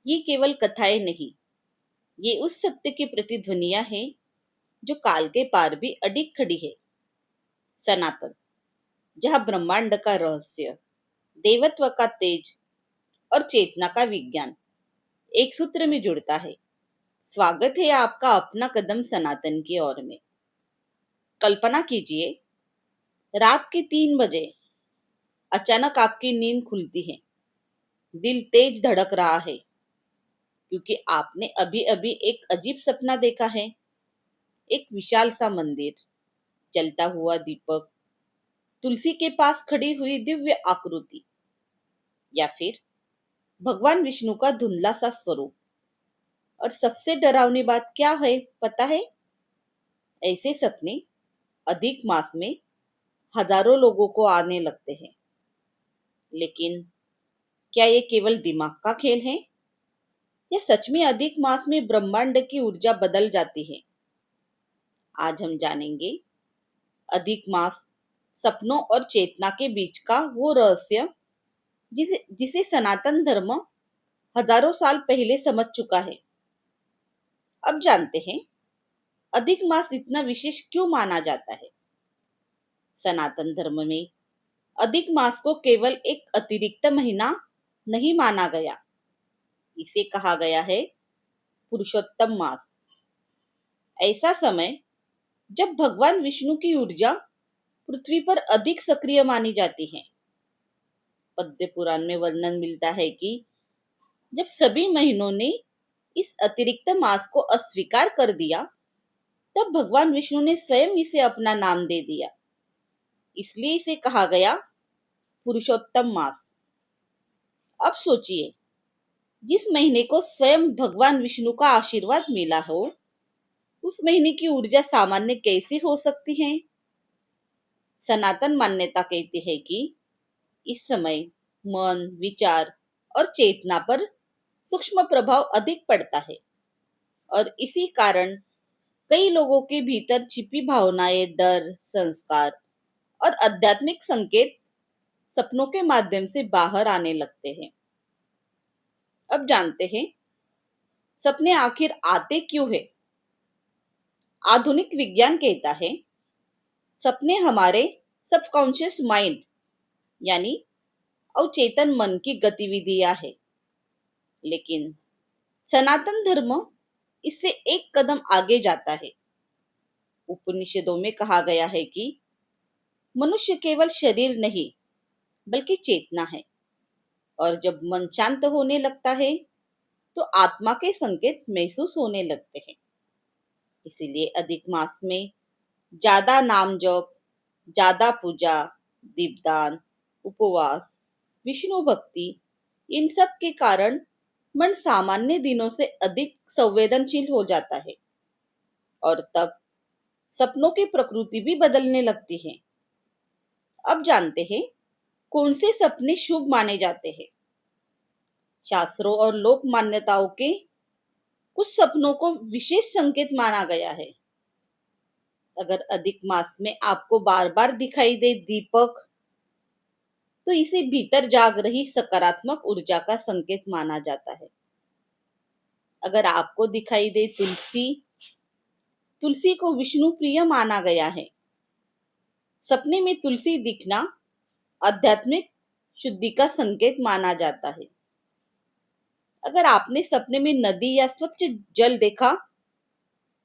ये केवल कथाएं नहीं, ये उस सत्य की प्रतिध्वनियां हैं जो काल के पार भी अडिग खड़ी है। सनातन, जहाँ ब्रह्मांड का रहस्य, देवत्व का तेज और चेतना का विज्ञान एक सूत्र में जुड़ता है। स्वागत है आपका अपना कदम सनातन की ओर में। कल्पना कीजिए, रात के 3 बजे अचानक आपकी नींद खुलती है। दिल तेज धड़क रहा है क्योंकि आपने अभी अभी एक अजीब सपना देखा है। एक विशाल सा मंदिर, जलता हुआ दीपक, तुलसी के पास खड़ी हुई दिव्य आकृति, या फिर भगवान विष्णु का धुंधला सा स्वरूप। और सबसे डरावनी बात क्या है पता है? ऐसे सपने अधिक मास में हजारों लोगों को आने लगते हैं। लेकिन क्या ये केवल दिमाग का खेल है, या सच में अधिक मास में ब्रह्मांड की ऊर्जा बदल जाती है? आज हम जानेंगे अधिक मास, सपनों और चेतना के बीच का वो रहस्य जिसे जिसे सनातन धर्म हजारों साल पहले समझ चुका है। अब जानते हैं अधिक मास इतना विशेष क्यों माना जाता है। सनातन धर्म में अधिक मास को केवल एक अतिरिक्त महीना नहीं माना गया, इसे कहा गया है पुरुषोत्तम मास। ऐसा समय जब भगवान विष्णु की ऊर्जा पृथ्वी पर अधिक सक्रिय मानी जाती है। पद्म पुराण में वर्णन मिलता है कि जब सभी महीनों ने इस अतिरिक्त मास को अस्वीकार कर दिया, तब भगवान विष्णु ने स्वयं इसे अपना नाम दे दिया। इसलिए इसे कहा गया पुरुषोत्तम मास। अब सोचिए, जिस महीने को स्वयं भगवान विष्णु का आशीर्वाद मिला हो, उस महीने की ऊर्जा सामान्य कैसी हो सकती है? सनातन मान्यता कहती है कि इस समय मन, विचार और चेतना पर सूक्ष्म प्रभाव अधिक पड़ता है, और इसी कारण कई लोगों के भीतर छिपी भावनाएं, डर, संस्कार और आध्यात्मिक संकेत सपनों के माध्यम से बाहर आने लगते हैं। अब जानते हैं सपने आखिर आते क्यों हैं। आधुनिक विज्ञान कहता है सपने हमारे सबकॉन्शियस माइंड यानी अवचेतन मन की गतिविधियां है। लेकिन सनातन धर्म इससे एक कदम आगे जाता है। उपनिषदों में कहा गया है कि मनुष्य केवल शरीर नहीं बल्कि चेतना है, और जब मन शांत होने लगता है तो आत्मा के संकेत महसूस होने लगते हैं। इसीलिए अधिक मास में ज्यादा नाम जप, ज्यादा पूजा, दीपदान, उपवास, विष्णु भक्ति, इन सब के कारण मन सामान्य दिनों से अधिक संवेदनशील हो जाता है, और तब सपनों की प्रकृति भी बदलने लगती है। अब जानते हैं कौन से सपने शुभ माने जाते हैं। शास्त्रों और लोक मान्यताओं के कुछ सपनों को विशेष संकेत माना गया है। अगर अधिक मास में आपको बार बार दिखाई दे दीपक, तो इसे भीतर जाग रही सकारात्मक ऊर्जा का संकेत माना जाता है। अगर आपको दिखाई दे तुलसी, तुलसी को विष्णु प्रिय माना गया है। सपने में तुलसी दिखना आध्यात्मिक शुद्धि का संकेत माना जाता है। अगर आपने सपने में नदी या स्वच्छ जल देखा,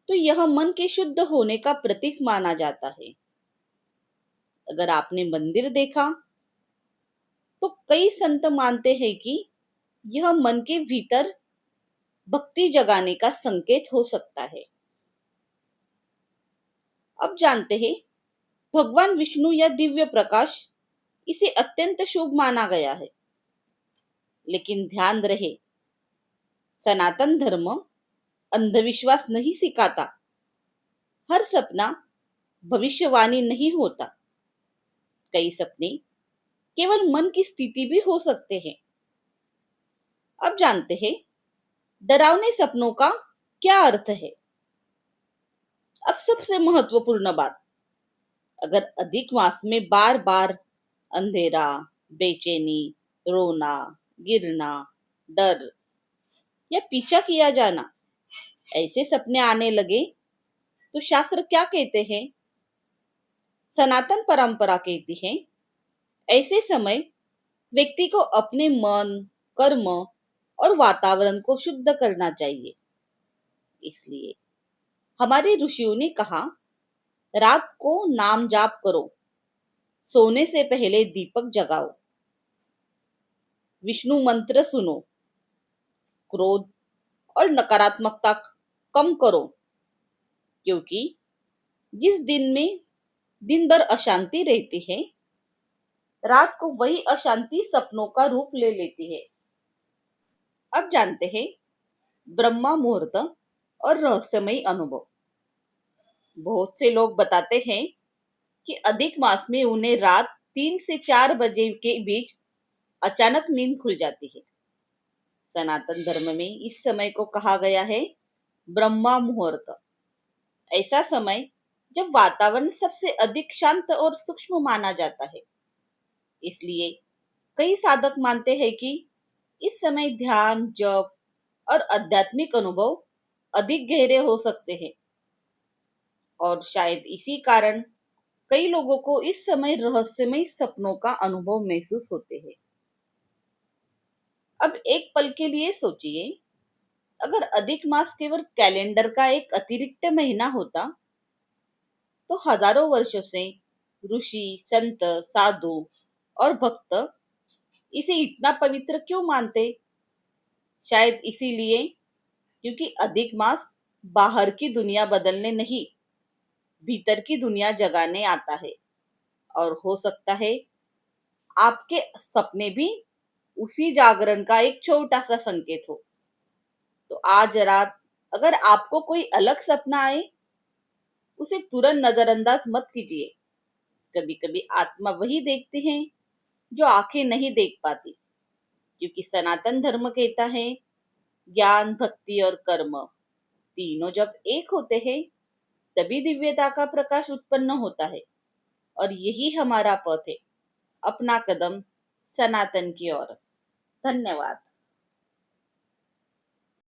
तो यह मन के शुद्ध होने का प्रतीक माना जाता है। अगर आपने मंदिर देखा, तो कई संत मानते हैं कि यह मन के भीतर भक्ति जगाने का संकेत हो सकता है। अब जानते हैं भगवान विष्णु या दिव्य प्रकाश, इसे अत्यंत शुभ माना गया है। लेकिन ध्यान रहे, सनातन धर्म अंधविश्वास नहीं सिखाता। हर सपना भविष्यवाणी नहीं होता। कई सपने केवल मन की स्थिति भी हो सकते हैं। अब जानते हैं डरावने सपनों का क्या अर्थ है। अब सबसे महत्वपूर्ण बात, अगर अधिक मास में बार बार अंधेरा, बेचैनी, रोना, गिरना, डर या पीछा किया जाना, ऐसे सपने आने लगे तो शास्त्र क्या कहते हैं? सनातन परंपरा कहती है ऐसे समय व्यक्ति को अपने मन, कर्म और वातावरण को शुद्ध करना चाहिए। इसलिए हमारे ऋषियों ने कहा, रात को नाम जाप करो, सोने से पहले दीपक जगाओ, विष्णु मंत्र सुनो, क्रोध और नकारात्मकता कम करो, क्योंकि जिस दिन में दिन भर अशांति रहती है, रात को वही अशांति सपनों का रूप ले लेती है। अब जानते हैं ब्रह्मा मुहूर्त और रहस्यमयी अनुभव। बहुत से लोग बताते हैं कि अधिक मास में उन्हें रात 3 से 4 बजे के बीच अचानक नींद खुल जाती है। सनातन धर्म में इस समय को कहा गया है ब्रह्मा मुहूर्त, ऐसा समय जब वातावरण सबसे अधिक शांत और सूक्ष्म माना जाता है। इसलिए कई साधक मानते हैं कि इस समय ध्यान, जप और आध्यात्मिक अनुभव अधिक गहरे हो सकते हैं, और शायद इसी कारण कई लोगों को इस समय रहस्यमय सपनों का अनुभव महसूस होते हैं। अब एक पल के लिए सोचिए, अगर अधिक मास केवल कैलेंडर का एक अतिरिक्त महीना होता, तो हजारों वर्षों से ऋषि, संत, साधु और भक्त इसे इतना पवित्र क्यों मानते? शायद इसीलिए क्योंकि अधिक मास बाहर की दुनिया बदलने नहीं, भीतर की दुनिया जगाने आता है। और हो सकता है आपके सपने भी उसी जागरण का एक छोटा सा संकेत हो। तो आज रात अगर आपको कोई अलग सपना आए, उसे तुरंत नजरअंदाज मत कीजिए। कभी कभी आत्मा वही देखती है जो आंखें नहीं देख पाती, क्योंकि सनातन धर्म कहता है ज्ञान, भक्ति और कर्म तीनों जब एक होते हैं, तभी दिव्यता का प्रकाश उत्पन्न होता है। और यही हमारा पथ है, अपना कदम सनातन की ओर। धन्यवाद।